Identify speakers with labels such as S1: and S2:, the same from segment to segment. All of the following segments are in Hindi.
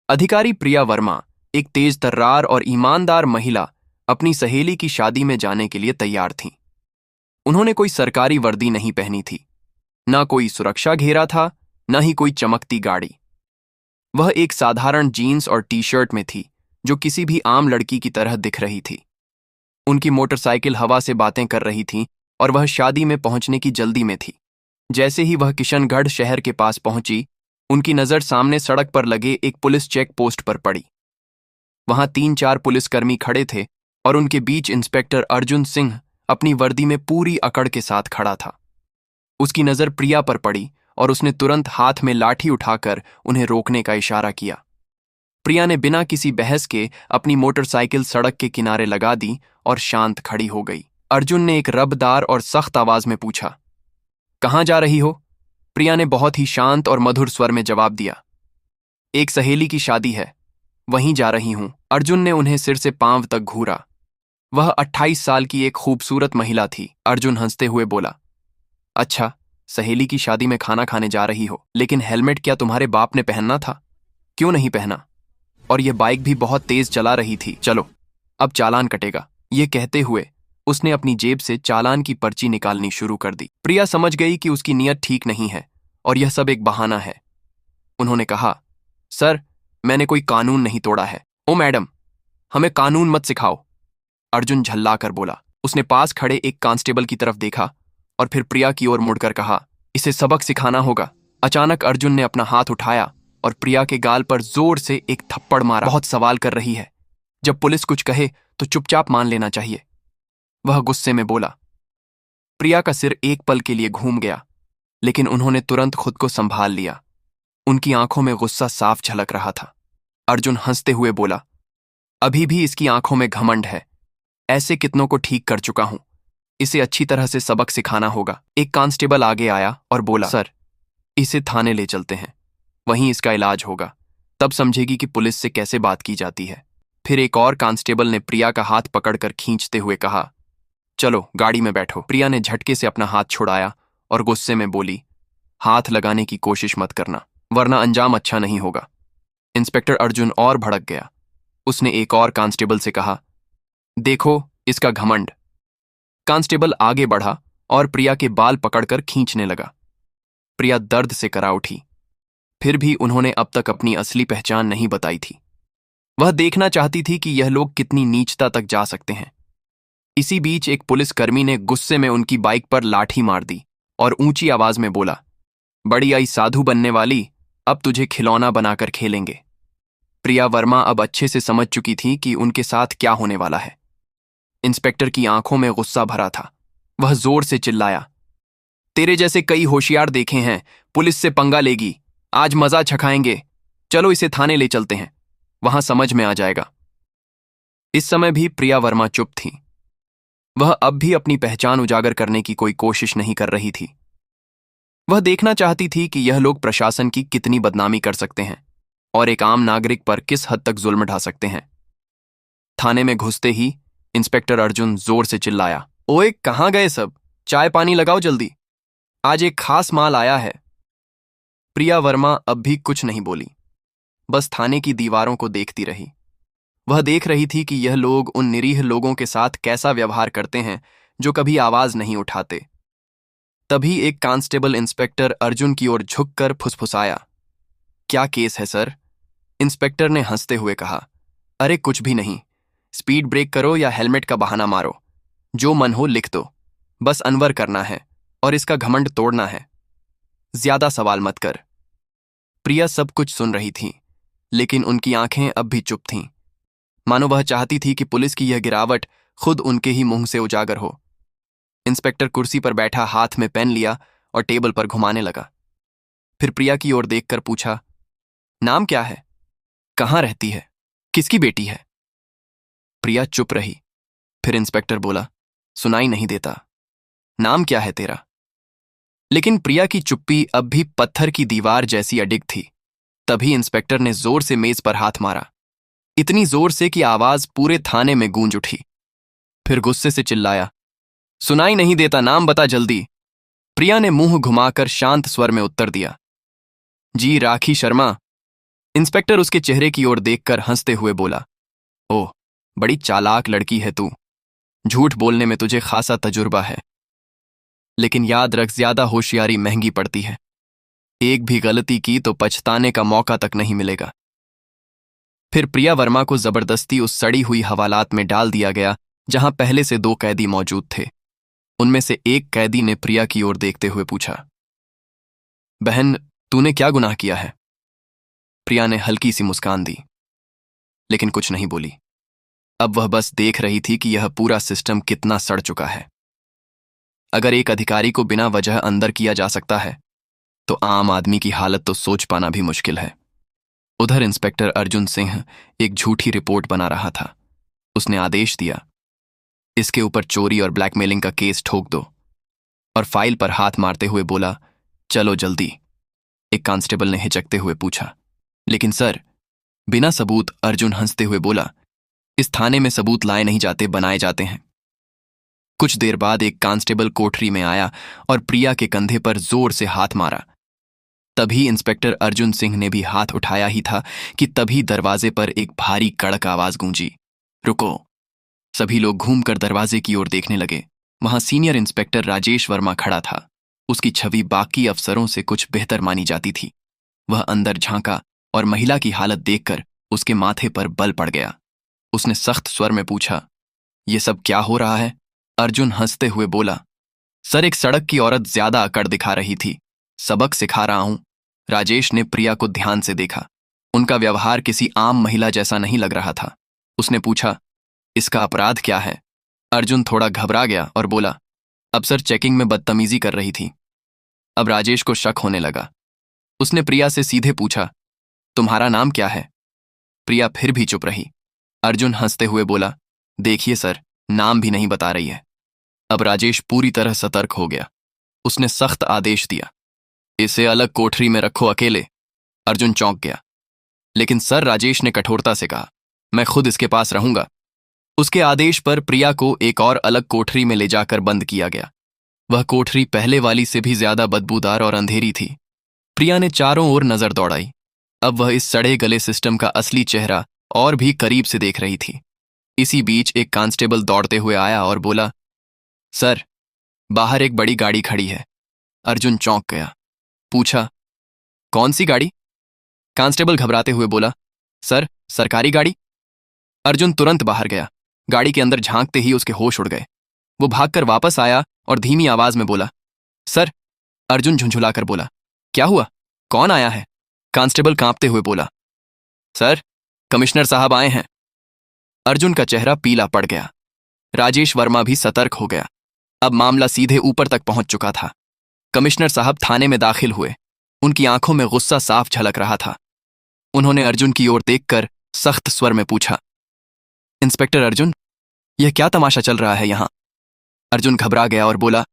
S1: अधिकारी प्रिया वर्मा, एक तेज तर्रार और ईमानदार महिला, अपनी सहेली की शादी में जाने के लिए तैयार थीं। उन्होंने कोई सरकारी वर्दी नहीं पहनी थी, ना कोई सुरक्षा घेरा था, न ही कोई चमकती गाड़ी। वह एक साधारण जीन्स और टी शर्ट में थी, जो किसी भी आम लड़की की तरह दिख रही थी। उनकी मोटरसाइकिल हवा से बातें कर रही थी और वह शादी में पहुंचने की जल्दी में थी। जैसे ही वह किशनगढ़ शहर के पास पहुंची, उनकी नजर सामने सड़क पर लगे एक पुलिस चेक पोस्ट पर पड़ी। वहां 3-4 पुलिसकर्मी खड़े थे और उनके बीच इंस्पेक्टर अर्जुन सिंह अपनी वर्दी में पूरी अकड़ के साथ खड़ा था। उसकी नजर प्रिया पर पड़ी और उसने तुरंत हाथ में लाठी उठाकर उन्हें रोकने का इशारा किया। प्रिया ने बिना किसी बहस के अपनी मोटरसाइकिल सड़क के किनारे लगा दी और शांत खड़ी हो गई। अर्जुन ने एक रबदार और सख्त आवाज में पूछा, कहाँ जा रही हो? प्रिया ने बहुत ही शांत और मधुर स्वर में जवाब दिया, एक सहेली की शादी है, वहीं जा रही हूं। अर्जुन ने उन्हें सिर से पांव तक घूरा। वह 28 साल की एक खूबसूरत महिला थी। अर्जुन हंसते हुए बोला, अच्छा, सहेली की शादी में खाना खाने जा रही हो, लेकिन हेलमेट क्या तुम्हारे बाप ने पहनना था? क्यों नहीं पहना? और यह बाइक भी बहुत तेज चला रही थी। चलो, अब चालान कटेगा। ये कहते हुए उसने अपनी जेब से चालान की पर्ची निकालनी शुरू कर दी। प्रिया समझ गई कि उसकी नीयत ठीक नहीं है और यह सब एक बहाना है। उन्होंने कहा, सर, मैंने कोई कानून नहीं तोड़ा है। ओ मैडम, हमें कानून मत सिखाओ, अर्जुन झल्लाकर बोला। उसने पास खड़े एक कांस्टेबल की तरफ देखा और फिर प्रिया की ओर मुड़कर कहा, इसे सबक सिखाना होगा। अचानक अर्जुन ने अपना हाथ उठाया और प्रिया के गाल पर जोर से एक थप्पड़ मारा। बहुत सवाल कर रही है, जब पुलिस कुछ कहे तो चुपचाप मान लेना चाहिए, वह गुस्से में बोला। प्रिया का सिर एक पल के लिए घूम गया, लेकिन उन्होंने तुरंत खुद को संभाल लिया। उनकी आंखों में गुस्सा साफ झलक रहा था। अर्जुन हंसते हुए बोला, अभी भी इसकी आंखों में घमंड है। ऐसे कितनों को ठीक कर चुका हूं, इसे अच्छी तरह से सबक सिखाना होगा। एक कांस्टेबल आगे आया और बोला, सर, इसे थाने ले चलते हैं, वहीं इसका इलाज होगा, तब समझेगी कि पुलिस से कैसे बात की जाती है। फिर एक और कांस्टेबल ने प्रिया का हाथ पकड़कर खींचते हुए कहा, चलो गाड़ी में बैठो। प्रिया ने झटके से अपना हाथ छुड़ाया और गुस्से में बोली, हाथ लगाने की कोशिश मत करना, वरना अंजाम अच्छा नहीं होगा। इंस्पेक्टर अर्जुन और भड़क गया। उसने एक और कांस्टेबल से कहा, देखो इसका घमंड। कांस्टेबल आगे बढ़ा और प्रिया के बाल पकड़कर खींचने लगा। प्रिया दर्द से करा उठी। फिर भी उन्होंने अब तक अपनी असली पहचान नहीं बताई थी। वह देखना चाहती थी कि यह लोग कितनी नीचता तक जा सकते हैं। इसी बीच एक पुलिसकर्मी ने गुस्से में उनकी बाइक पर लाठी मार दी और ऊंची आवाज में बोला, बड़ी आई साधु बनने वाली, अब तुझे खिलौना बनाकर खेलेंगे। प्रिया वर्मा अब अच्छे से समझ चुकी थी कि उनके साथ क्या होने वाला है। इंस्पेक्टर की आंखों में गुस्सा भरा था। वह जोर से चिल्लाया, तेरे जैसे कई होशियार देखे हैं, पुलिस से पंगा लेगी, आज मजा चखाएंगे। चलो इसे थाने ले चलते हैं, वहां समझ में आ जाएगा। इस समय भी प्रिया वर्मा चुप थी। वह अब भी अपनी पहचान उजागर करने की कोई कोशिश नहीं कर रही थी। वह देखना चाहती थी कि यह लोग प्रशासन की कितनी बदनामी कर सकते हैं और एक आम नागरिक पर किस हद तक जुल्म ढा सकते हैं। थाने में घुसते ही इंस्पेक्टर अर्जुन जोर से चिल्लाया, ओए, कहां गए सब? चाय पानी लगाओ जल्दी, आज एक खास माल आया है। प्रिया वर्मा अब भी कुछ नहीं बोली, बस थाने की दीवारों को देखती रही। वह देख रही थी कि यह लोग उन निरीह लोगों के साथ कैसा व्यवहार करते हैं जो कभी आवाज नहीं उठाते। तभी एक कांस्टेबल इंस्पेक्टर अर्जुन की ओर झुककर फुसफुसाया, क्या केस है सर? इंस्पेक्टर ने हंसते हुए कहा, अरे कुछ भी नहीं, स्पीड ब्रेक करो या हेलमेट का बहाना मारो, जो मन हो लिख दो, बस अनवर करना है और इसका घमंड तोड़ना है, ज्यादा सवाल मत कर। प्रिया सब कुछ सुन रही थी, लेकिन उनकी आंखें अब भी चुप थीं, मानो वह चाहती थी कि पुलिस की यह गिरावट खुद उनके ही मुंह से उजागर हो। इंस्पेक्टर कुर्सी पर बैठा हाथ में पेन लिया और टेबल पर घुमाने लगा। फिर प्रिया की ओर देखकर पूछा, नाम क्या है? कहाँ रहती है? किसकी बेटी है? प्रिया चुप रही। फिर इंस्पेक्टर बोला, सुनाई नहीं देता, नाम क्या है तेरा? लेकिन प्रिया की चुप्पी अब भी पत्थर की दीवार जैसी अडिग थी। तभी इंस्पेक्टर ने जोर से मेज पर हाथ मारा, इतनी जोर से कि आवाज पूरे थाने में गूंज उठी। फिर गुस्से से चिल्लाया, सुनाई नहीं देता, नाम बता जल्दी। प्रिया ने मुंह घुमाकर शांत स्वर में उत्तर दिया, जी राखी शर्मा। इंस्पेक्टर उसके चेहरे की ओर देखकर हंसते हुए बोला, ओह, बड़ी चालाक लड़की है तू। झूठ बोलने में तुझे खासा तजुर्बा है, लेकिन याद रख, ज्यादा होशियारी महंगी पड़ती है। एक भी गलती की तो पछताने का मौका तक नहीं मिलेगा। फिर प्रिया वर्मा को जबरदस्ती उस सड़ी हुई हवालात में डाल दिया गया जहां पहले से 2 कैदी मौजूद थे। उनमें से एक कैदी ने प्रिया की ओर देखते हुए पूछा, बहन, तूने क्या गुनाह किया है? प्रिया ने हल्की सी मुस्कान दी, लेकिन कुछ नहीं बोली। अब वह बस देख रही थी कि यह पूरा सिस्टम कितना सड़ चुका है। अगर एक अधिकारी को बिना वजह अंदर किया जा सकता है, तो आम आदमी की हालत तो सोच पाना भी मुश्किल है। उधर इंस्पेक्टर अर्जुन सिंह एक झूठी रिपोर्ट बना रहा था। उसने आदेश दिया, इसके ऊपर चोरी और ब्लैकमेलिंग का केस ठोक दो, और फाइल पर हाथ मारते हुए बोला, चलो जल्दी। एक कांस्टेबल ने हिचकते हुए पूछा, लेकिन सर, बिना सबूत? अर्जुन हंसते हुए बोला, इस थाने में सबूत लाए नहीं जाते, बनाए जाते हैं। कुछ देर बाद एक कांस्टेबल कोठरी में आया और प्रिया के कंधे पर जोर से हाथ मारा। तभी इंस्पेक्टर अर्जुन सिंह ने भी हाथ उठाया ही था कि तभी दरवाजे पर एक भारी कड़क आवाज गूंजी, रुको। सभी लोग घूमकर दरवाजे की ओर देखने लगे। वहां सीनियर इंस्पेक्टर राजेश वर्मा खड़ा था। उसकी छवि बाकी अफसरों से कुछ बेहतर मानी जाती थी। वह अंदर झांका और महिला की हालत देखकर उसके माथे पर बल पड़ गया। उसने सख्त स्वर में पूछा, यह सब क्या हो रहा है? अर्जुन हंसते हुए बोला, सर, एक सड़क की औरत ज्यादा अकड़ दिखा रही थी, सबक सिखा रहा हूं। राजेश ने प्रिया को ध्यान से देखा। उनका व्यवहार किसी आम महिला जैसा नहीं लग रहा था। उसने पूछा, इसका अपराध क्या है? अर्जुन थोड़ा घबरा गया और बोला, अब सर, चेकिंग में बदतमीजी कर रही थी। अब राजेश को शक होने लगा। उसने प्रिया से सीधे पूछा, तुम्हारा नाम क्या है? प्रिया फिर भी चुप रही। अर्जुन हंसते हुए बोला, देखिए सर, नाम भी नहीं बता रही है। अब राजेश पूरी तरह सतर्क हो गया। उसने सख्त आदेश दिया, इसे अलग कोठरी में रखो, अकेले। अर्जुन चौंक गया। लेकिन सर, राजेश ने कठोरता से कहा, मैं खुद इसके पास रहूंगा। उसके आदेश पर प्रिया को एक और अलग कोठरी में ले जाकर बंद किया गया। वह कोठरी पहले वाली से भी ज्यादा बदबूदार और अंधेरी थी। प्रिया ने चारों ओर नजर दौड़ाई। अब वह इस सड़े गले सिस्टम का असली चेहरा और भी करीब से देख रही थी। इसी बीच एक कांस्टेबल दौड़ते हुए आया और बोला, सर, बाहर एक बड़ी गाड़ी खड़ी है। अर्जुन चौंक गया। पूछा, कौन सी गाड़ी? कांस्टेबल घबराते हुए बोला, सर, सरकारी गाड़ी। अर्जुन तुरंत बाहर गया। गाड़ी के अंदर झांकते ही उसके होश उड़ गए। वो भागकर वापस आया और धीमी आवाज में बोला, सर। अर्जुन झुंझुलाकर बोला, क्या हुआ? कौन आया है? कांस्टेबल कांपते हुए बोला, सर, कमिश्नर साहब आए हैं। अर्जुन का चेहरा पीला पड़ गया। राजेश वर्मा भी सतर्क हो गया। अब मामला सीधे ऊपर तक पहुंच चुका था। कमिश्नर साहब थाने में दाखिल हुए। उनकी आंखों में गुस्सा साफ झलक रहा था। उन्होंने अर्जुन की ओर देखकर सख्त स्वर में पूछा, इंस्पेक्टर अर्जुन, यह क्या तमाशा चल रहा है यहां? अर्जुन घबरा गया और बोला,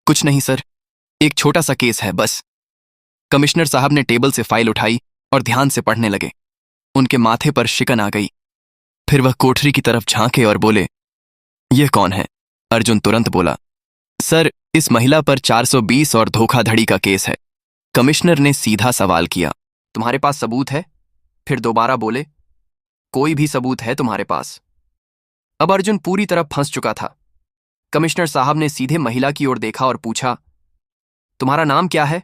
S1: कुछ नहीं सर, एक छोटा सा केस है बस। कमिश्नर साहब ने टेबल से फाइल उठाई और ध्यान से पढ़ने लगे। उनके माथे पर शिकन आ गई। फिर वह कोठरी की तरफ झांके और बोले, यह कौन है? अर्जुन तुरंत बोला, सर, इस महिला पर 420 और धोखाधड़ी का केस है। कमिश्नर ने सीधा सवाल किया, तुम्हारे पास सबूत है? फिर दोबारा बोले, कोई भी सबूत है तुम्हारे पास? अब अर्जुन पूरी तरह फंस चुका था। कमिश्नर साहब ने सीधे महिला की ओर देखा और पूछा, तुम्हारा नाम क्या है?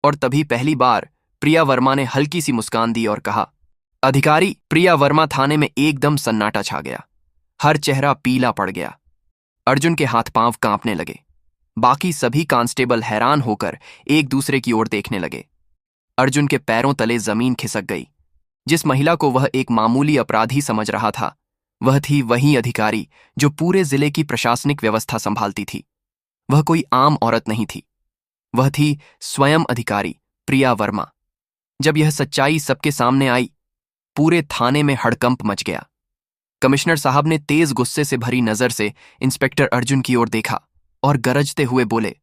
S1: और तभी पहली बार प्रिया वर्मा ने हल्की सी मुस्कान दी और कहा, अधिकारी। प्रिया वर्मा। थाने में एकदम सन्नाटा छा गया। हर चेहरा पीला पड़ गया। अर्जुन के हाथ पांव कांपने लगे। बाकी सभी कांस्टेबल हैरान होकर एक दूसरे की ओर देखने लगे। अर्जुन के पैरों तले जमीन खिसक गई। जिस महिला को वह एक मामूली अपराधी समझ रहा था, वह थी वही अधिकारी जो पूरे जिले की प्रशासनिक व्यवस्था संभालती थी। वह कोई आम औरत नहीं थी, वह थी स्वयं अधिकारी प्रिया वर्मा। जब यह सच्चाई सबके सामने आई, पूरे थाने में हड़कंप मच गया। कमिश्नर साहब ने तेज गुस्से से भरी नजर से इंस्पेक्टर अर्जुन की ओर देखा और गरजते हुए बोले,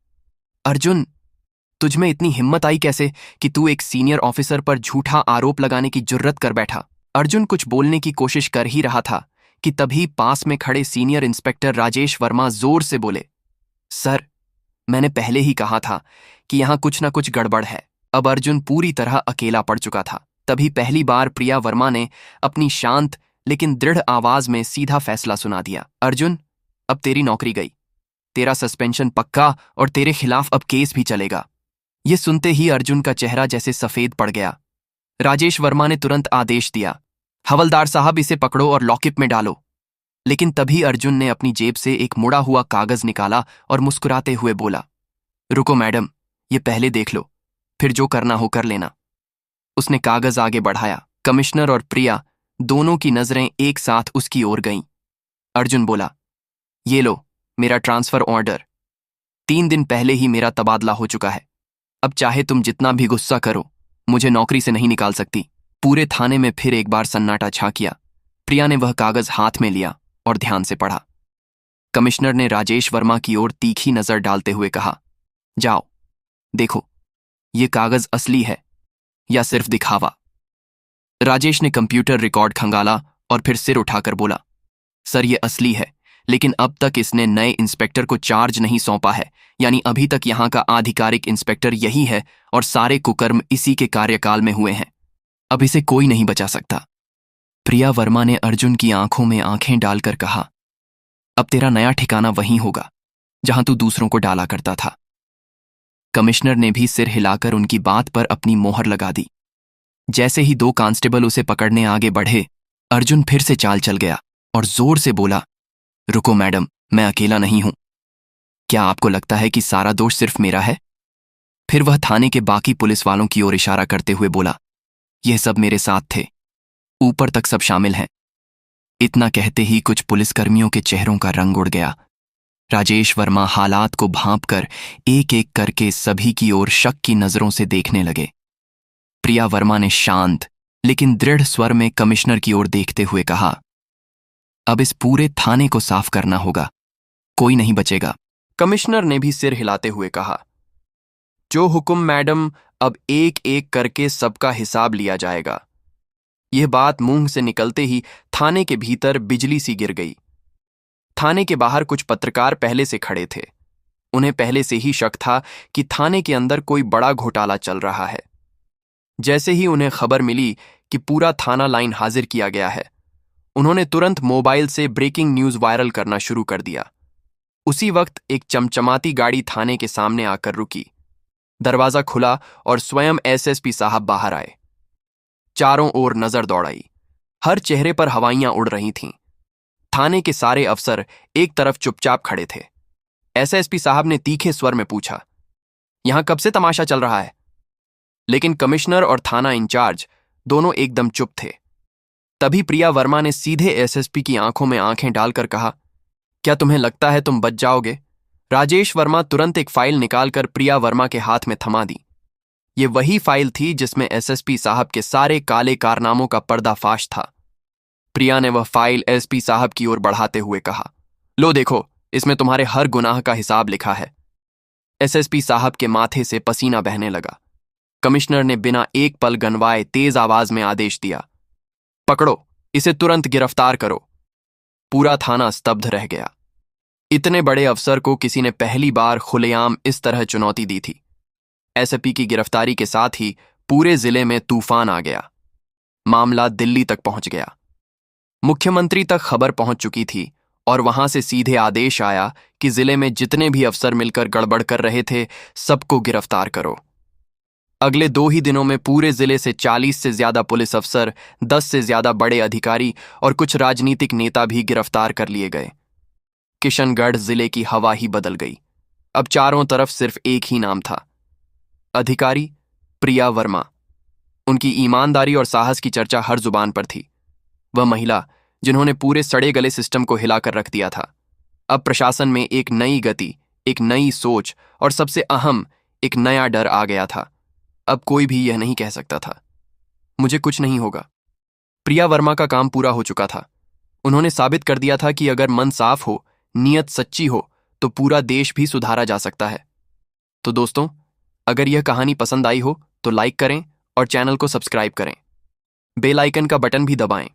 S1: अर्जुन, तुझमें इतनी हिम्मत आई कैसे कि तू एक सीनियर ऑफिसर पर झूठा आरोप लगाने की जुर्रत कर बैठा? अर्जुन कुछ बोलने की कोशिश कर ही रहा था कि तभी पास में खड़े सीनियर इंस्पेक्टर राजेश वर्मा जोर से बोले, सर, मैंने पहले ही कहा था कि यहां कुछ ना कुछ गड़बड़ है। अब अर्जुन पूरी तरह अकेला पड़ चुका था। तभी पहली बार प्रिया वर्मा ने अपनी शांत लेकिन दृढ़ आवाज में सीधा फैसला सुना दिया। अर्जुन, अब तेरी नौकरी गई, तेरा सस्पेंशन पक्का और तेरे खिलाफ अब केस भी चलेगा। ये सुनते ही अर्जुन का चेहरा जैसे सफेद पड़ गया। राजेश वर्मा ने तुरंत आदेश दिया, हवलदार साहब, इसे पकड़ो और लॉकअप में डालो। लेकिन तभी अर्जुन ने अपनी जेब से एक मुड़ा हुआ कागज निकाला और मुस्कुराते हुए बोला, रुको मैडम, ये पहले देख लो, फिर जो करना हो कर लेना। उसने कागज आगे बढ़ाया। कमिश्नर और प्रिया दोनों की नजरें एक साथ उसकी ओर गईं। अर्जुन बोला, ये लो मेरा ट्रांसफर ऑर्डर। 3 दिन पहले ही मेरा तबादला हो चुका है। अब चाहे तुम जितना भी गुस्सा करो, मुझे नौकरी से नहीं निकाल सकती। पूरे थाने में फिर एक बार सन्नाटा छा किया। प्रिया ने वह कागज हाथ में लिया और ध्यान से पढ़ा। कमिश्नर ने राजेश वर्मा की ओर तीखी नजर डालते हुए कहा, जाओ देखो, ये कागज असली है या सिर्फ दिखावा। राजेश ने कंप्यूटर रिकॉर्ड खंगाला और फिर सिर उठाकर बोला, सर ये असली है, लेकिन अब तक इसने नए इंस्पेक्टर को चार्ज नहीं सौंपा है, यानी अभी तक यहां का आधिकारिक इंस्पेक्टर यही है और सारे कुकर्म इसी के कार्यकाल में हुए हैं। अब इसे कोई नहीं बचा सकता। प्रिया वर्मा ने अर्जुन की आंखों में आंखें डालकर कहा, अब तेरा नया ठिकाना वहीं होगा जहां तू दूसरों को डाला करता था। कमिश्नर ने भी सिर हिलाकर उनकी बात पर अपनी मोहर लगा दी। जैसे ही 2 कांस्टेबल उसे पकड़ने आगे बढ़े, अर्जुन फिर से चाल चल गया और जोर से बोला, रुको मैडम, मैं अकेला नहीं हूं। क्या आपको लगता है कि सारा दोष सिर्फ मेरा है? फिर वह थाने के बाकी पुलिस वालों की ओर इशारा करते हुए बोला, यह सब मेरे साथ थे, ऊपर तक सब शामिल हैं। इतना कहते ही कुछ पुलिसकर्मियों के चेहरों का रंग उड़ गया। राजेश वर्मा हालात को भांपकर एक एक करके सभी की ओर शक की नजरों से देखने लगे। प्रिया वर्मा ने शांत लेकिन दृढ़ स्वर में कमिश्नर की ओर देखते हुए कहा, अब इस पूरे थाने को साफ करना होगा, कोई नहीं बचेगा। कमिश्नर ने भी सिर हिलाते हुए कहा, जो हुक्म मैडम, अब एक एक करके सबका हिसाब लिया जाएगा। यह बात मुंह से निकलते ही थाने के भीतर बिजली सी गिर गई। थाने के बाहर कुछ पत्रकार पहले से खड़े थे। उन्हें पहले से ही शक था कि थाने के अंदर कोई बड़ा घोटाला चल रहा है। जैसे ही उन्हें खबर मिली कि पूरा थाना लाइन हाजिर किया गया है, उन्होंने तुरंत मोबाइल से ब्रेकिंग न्यूज वायरल करना शुरू कर दिया। उसी वक्त एक चमचमाती गाड़ी थाने के सामने आकर रुकी। दरवाजा खुला और स्वयं एसएसपी साहब बाहर आए। चारों ओर नजर दौड़ाई। हर चेहरे पर हवाइयां उड़ रही थीं। थाने के सारे अफसर एक तरफ चुपचाप खड़े थे। एसएसपी साहब ने तीखे स्वर में पूछा, यहां कब से तमाशा चल रहा है? लेकिन कमिश्नर और थाना इंचार्ज दोनों एकदम चुप थे। तभी प्रिया वर्मा ने सीधे एसएसपी की आंखों में आंखें डालकर कहा, क्या तुम्हें लगता है तुम बच जाओगे? राजेश वर्मा तुरंत एक फाइल निकालकर प्रिया वर्मा के हाथ में थमा दी। ये वही फाइल थी जिसमें एसएसपी साहब के सारे काले कारनामों का पर्दाफाश था। प्रिया ने वह फाइल एसपी साहब की ओर बढ़ाते हुए कहा, लो देखो, इसमें तुम्हारे हर गुनाह का हिसाब लिखा है। एसएसपी साहब के माथे से पसीना बहने लगा। कमिश्नर ने बिना एक पल गनवाए तेज आवाज में आदेश दिया, पकड़ो, इसे तुरंत गिरफ्तार करो। पूरा थाना स्तब्ध रह गया। इतने बड़े अफसर को किसी ने पहली बार खुलेआम इस तरह चुनौती दी थी। एसपी की गिरफ्तारी के साथ ही पूरे जिले में तूफान आ गया। मामला दिल्ली तक पहुंच गया। मुख्यमंत्री तक खबर पहुंच चुकी थी और वहां से सीधे आदेश आया कि जिले में जितने भी अफसर मिलकर गड़बड़ कर रहे थे, सबको गिरफ्तार करो। अगले 2 ही दिनों में पूरे जिले से 40 से ज्यादा पुलिस अफसर, 10 से ज्यादा बड़े अधिकारी और कुछ राजनीतिक नेता भी गिरफ्तार कर लिए गए। किशनगढ़ जिले की हवा ही बदल गई। अब चारों तरफ सिर्फ एक ही नाम था, अधिकारी प्रिया वर्मा। उनकी ईमानदारी और साहस की चर्चा हर जुबान पर थी। वह महिला जिन्होंने पूरे सड़े गले सिस्टम को हिलाकर रख दिया था। अब प्रशासन में एक नई गति, एक नई सोच और सबसे अहम एक नया डर आ गया था। अब कोई भी यह नहीं कह सकता था, मुझे कुछ नहीं होगा। प्रिया वर्मा का काम पूरा हो चुका था। उन्होंने साबित कर दिया था कि अगर मन साफ हो, नीयत सच्ची हो, तो पूरा देश भी सुधारा जा सकता है। तो दोस्तों, अगर यह कहानी पसंद आई हो तो लाइक करें और चैनल को सब्सक्राइब करें। बेल आइकन का बटन भी दबाएं